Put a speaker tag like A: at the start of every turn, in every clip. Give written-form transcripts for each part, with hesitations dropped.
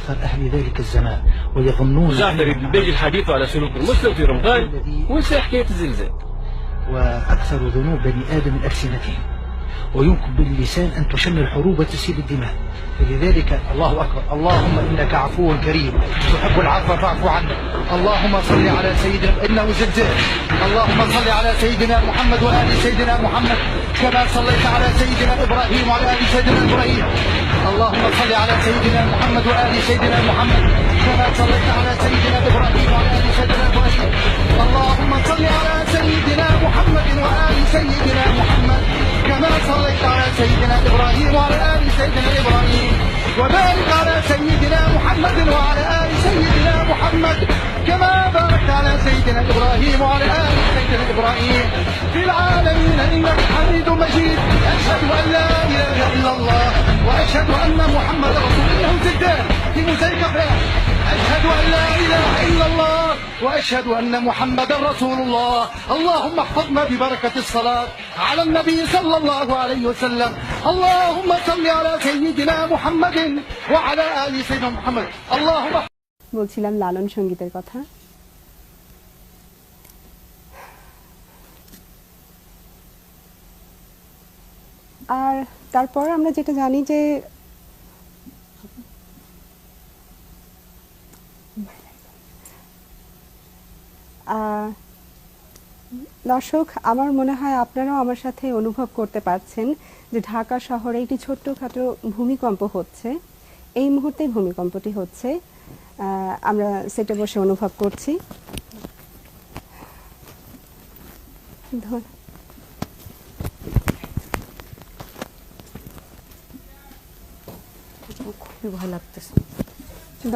A: أكثر أهل ذلك الزمان ويظنون
B: جعفر بيجي الحديث على سلوك المسلم في رمضان وينسى حكاية الزلزال.
A: وأكثر ذنوب بني آدم ألسنتهم، ويمكن باللسان أن تشن الحروب وتسيل الدماء. فلذلك الله أكبر. اللهم إنك عفو كريم تحب العفو فاعف عنا. اللهم صل على سيدنا إنه زلزال. اللهم صل على سيدنا محمد وآل سيدنا محمد كما صليت على سيدنا إبراهيم وعلى آل سيدنا إبراهيم. اللهم صل على سيدنا محمد وآل سيدنا محمد كما صليت على سيدنا إبراهيم وعلى آل سيدنا إبراهيم. اللهم صل على سيدنا محمد وآل سيدنا محمد كما صليت على سيدنا إبراهيم وعلى آل سيدنا إبراهيم. وبارك على سيدنا محمد وعلى آل سيدنا محمد كما باركت على سيدنا إبراهيم وعلى آل سيدنا إبراهيم في العالمين إنك حميد مجيد. أشهد أن لا إله إلا الله وأشهد أن محمد رسول الله زدان في مزيكا. أشهد أن لا إله إلا الله وأشهد أن محمدا رسول الله. اللهم احفظنا ببركة الصلاة على النبي صلى الله عليه وسلم. اللهم صل على سيدنا محمد وعلى آل سيدنا محمد. اللهم
C: বলছিলাম লালন সঙ্গীতের কথা। আর তারপর আমরা যেটা জানি যে দর্শক, আমার মনে হয় আপনারাও আমার সাথে অনুভব করতে পারছেন যে ঢাকা শহরে একটি ছোট্টখাটো ভূমিকম্প হচ্ছে। এই মুহূর্তে ভূমিকম্পটি হচ্ছে, আমরা সেটা বসে অনুভব করছি। খুবই ভয় লাগতেছে।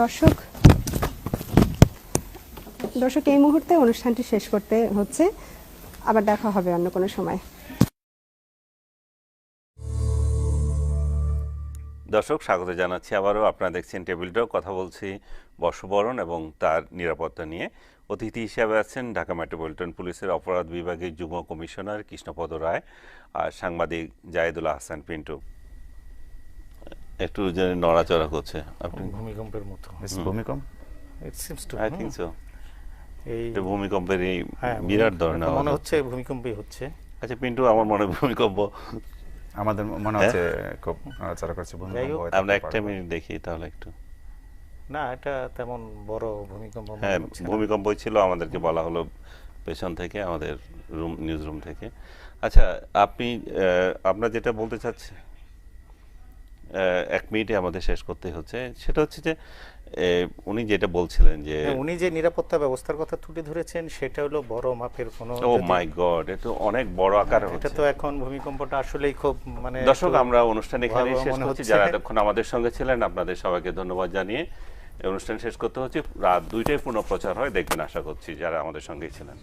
C: দর্শক এই মুহূর্তে অনুষ্ঠানটি শেষ করতে হচ্ছে, আবার দেখা হবে অন্য কোনো সময়।
D: দর্শক স্বাগত জানাচ্ছি আবারও। আপনারা দেখছেন টেবিল টক, কথা বলছি বর্ষবরণ এবং তার নিরাপত্তা নিয়ে। অতিথি হিসেবে আছেন ঢাকা মেট্রোপলিটন পুলিশের অপরাধ বিভাগের যুগ্ম কমিশনার কৃষ্ণপদ রায় আর সাংবাদিক জায়েদুল আহসান পিন্টু। একটু যে নড়াচড়া করছে আপনি
E: ভূমিকম্পের মতো।
D: ভূমিকম্প
E: it seems to
D: I think so.
E: এই
D: ভূমিকম্পের এই বিরাট ধরনের
E: মনে হচ্ছে ভূমিকম্পই হচ্ছে।
D: আচ্ছা পিন্টু, আমার মনে হয় ভূমিকম্প,
F: আমাদের মনে হচ্ছে খুব নড়াচড়া করছে ভূমিকম্প।
D: আমরা একটা মিনিট দেখি তাহলে একটু।
E: না, এটা তেমন বড় ভূমিকম্প মনে
D: হ্যাঁ,
E: হচ্ছে না।
D: ভূমিকম্পই ছিল, আমাদেরকে বলা হলো পেছন থেকে, আমাদের নিউজ রুম থেকে। আচ্ছা, আপনার যেটা বলতে চাচ্ছেন, এক মিনিটে আমাদের শেষ করতে হচ্ছে, সেটা হচ্ছে যে উনি যেটা বলছিলেন যে
E: উনি যে নিরাপত্তা ব্যবস্থার কথা তুলে ধরেছেন সেটা হলো বড় মাপের কোনো।
D: ও মাই গড, এটা অনেক বড় আকার হচ্ছে।
E: এটা তো এখন ভূমিকম্পটা আসলেই খুব মানে।
D: দর্শক, আমরা অনুষ্ঠান এখানে শেষ করছি। যারা এতক্ষণ আমাদের সঙ্গে ছিলেন আপনাদের সবাইকে ধন্যবাদ জানিয়ে অনুষ্ঠান শেষ করতে হচ্ছে। রাত 2টায় পুনঃ প্রচার হয়, দেখবেন আশা করছি যারা আমাদের সঙ্গেই ছিলেন।